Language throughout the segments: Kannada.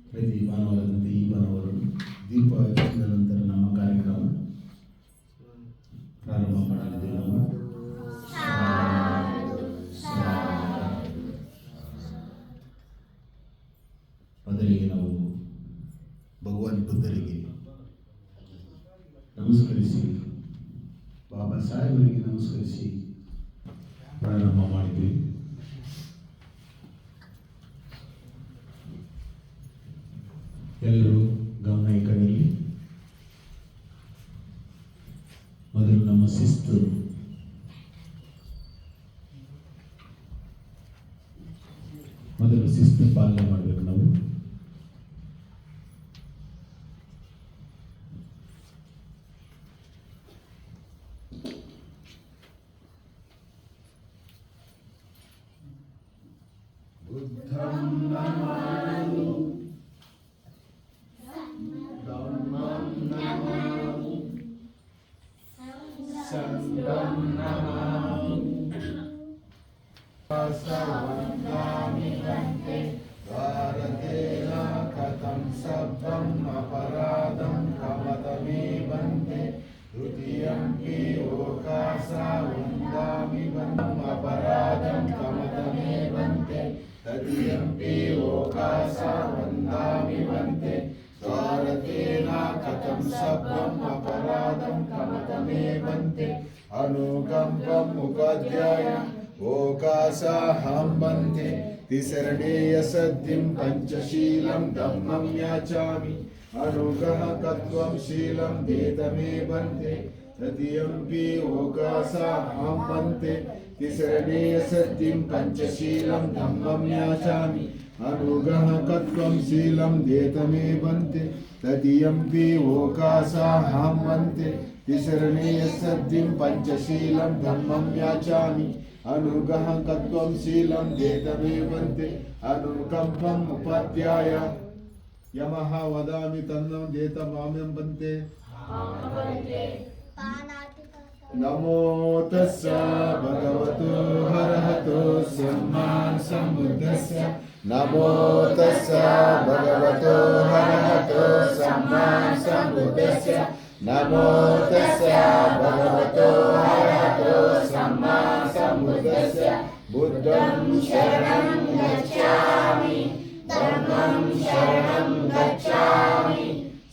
ಪ್ರತಿ ಭಾನುವಾರದಂತೆ ಈ ಭಾನುವಾರ ದೀಪ ಹಚ್ಚಿದ ನಂತರ ನಮ್ಮ ಕಾರ್ಯಕ್ರಮ ಪ್ರಾರಂಭ ಮಾಡಲಿದ್ದೇವೆ. ಮೊದಲಿಗೆ ನಾವು ಭಗವಾನ್ ಬುದ್ಧರಿಗೆ ನಮಸ್ಕರಿಸಿ, ಬಾಬಾ ಸಾಹೇಬರಿಗೆ ನಮಸ್ಕರಿಸಿ ಪ್ರಾರಂಭ ಮಾಡಿದ್ವಿ. ಎಲ್ಲರೂ ಗಮನ ಈ ಕಡೆಯಲ್ಲಿ. ಮೊದಲು ನಮ್ಮ ಶಿಸ್ತು, ಪಾಲನೆ ಮಾಡಬೇಕು ನಾವು. ಬುದ್ಧಂ ನಮಾಮಿ, ಧಮ್ಮಂ ನಮಾಮಿ, ಸಂಘಂ ನಮಾಮಿ, ವಂದಾಮಿ ವಂದೇ ಭಾರತೇನ ಕಥಂ ಸಬ್ಬಂ ಅಪರಾಧಂ ಕಮತಮೇ ವಂದೇ ದ್ವಿತೀಯಂಪಿ ಓಕಾಸ ವಂದಾಮಿ ವಂದಂ ಅಪರಾಧಂ ಕಮತಮೇ ವಂದೇ ತೃತೀಯಂಪಿ ಓಕಾಸ ವಂದಾಮಿ ವಂದೇ ಭಾರತೇನ ಕಥಂ ಸಬ್ಬಂ ಅಪರಾಧಂ ಕಮತಮೇ ವಂದೇ ಅನುಕಂಪಂ ಉಪಾಧ್ಯಾಯ ಓಕಾಸಾಹಂ ವಂದೇ ತಿಸರಣೇಯ ಸದ್ಯಂ ಪಂಚಶೀಲಂ ಧಮ್ಮಂ ಯಾಚಾಮಿ ಅನುಗ್ರಹಕತ್ವಂ ಶೀಲಂ ದೇತಮೇ ವಂದೇ ತೃತೀಯಂಪಿ ಓಕಾಸಾಹಂ ವಂದೇ ತಿಸರಣೇಯ ಸದ್ಯಂ ಪಂಚಶೀಲಂ ಧಮ್ಮಂ ಯಾಚಾಮಿ ಅನುಗ್ರಹಕತ್ವಂ ಶೀಲಂ ದೇತಮೇ ವಂದೇ ತೃತೀಯಂಪಿ ಓಕಾಸಾಹಂ ವಂದೇ ತಿಸರಣೇಯ ಸದ್ಯಂ ಪಂಚಶೀಲಂ ಧಮ್ಮಂ ಯಾಚಾಮಿ ಅನುಗ್ರಹಕತ್ವಂ ಶೀಲಂ ದೇತಮೇ ವಂದೇ ಅನುಕಂಪಂ ಉಪಾಧ್ಯಾಯ ಯಮಃ ವದಾಮಿ ತನ್ನಂ ದೇತ ಮಾಮ್ಯಂ ವಂದೇ ನಮೋ ತಸ್ಸ ಭಗವತೋ ಅರ್ಹತೋ ಸಮ್ಮಾ ಸಂಬುದ್ದಸ್ಸ ನಮೋ ತಸ್ಸ ಭಗವತೋ ಅರ್ಹತೋ ಸಮ್ಮಾ ಸಂಬುದ್ದಸ್ಸ ನಮೋ ತಸ್ಸ ಭಗವತೋ ಅರ್ಹತೋ ಸಮ್ಮಾ ಸಂಬುದ್ದಸ್ಸ ಬುದ್ಧಂ ಶರಣಂ ಗಚ್ಛಾಮಿ ಧಮ್ಮಂ ಶರಣಂ ಗಚ್ಛಾಮಿ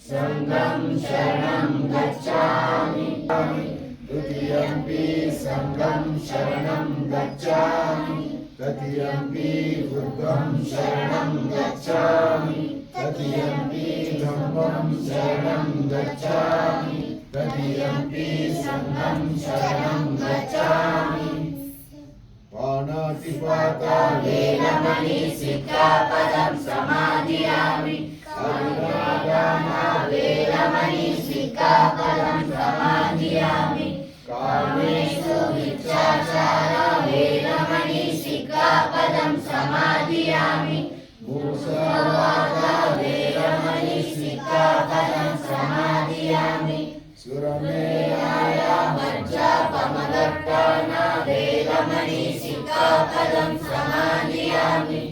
ಸಂಘಂ ಶರಣಂ ಗಚ್ಛಾಮಿ ತೃತೀಯಂಪಿ ಸಂಘಂ ಶರಣಂ ಗಚ್ಛಾಮಿ ತೃತೀಯಂಪಿ ಬುದ್ಧಂ ಶರಣಂ ಗಚ್ಛಾಮಿ ತೃತೀಯಂಪಿ ಧಮ್ಮಂ ಶರಣಂ ಗಚ್ಛಾಮಿ ತೃತೀಯಂಪಿ ಸಂಘಂ ಶರಣಂ ಗಚ್ಛಾಮಿ ಪಾಣಾತಿಪಾತ ವೇರಮಣಿ ಸಿಕ್ಖಾಪದಂ ಸಮಾಧಿಯಾಮಿ ಅನುರಾಧಾನ ವೇರಮಣಿ ಸಿಕ್ಖಾಪದಂ ಸಮಾಧಿಯಾಮಿ ಕಾಮೇಶು ಮಿಥ್ಯಾಚಾರ ವೇರಮಣಿ ಸಿಕ್ಖಾಪದಂ ಸಮಾಧಿಯಾಮಿ ಮೂಸವಾದ ವೇರಮಣಿ ಸಿಕ್ಖಾಪದಂ ಸಮಾಧಿಯಾಮಿ ಸುರಮೇಯಾಯ ಮಜ್ಜಾಪಮದಟ್ಟಾನ ವೇರಮಣಿ ಸಿಕ್ಖಾಪದಂ ಸಮಾಧಿಯಾಮಿ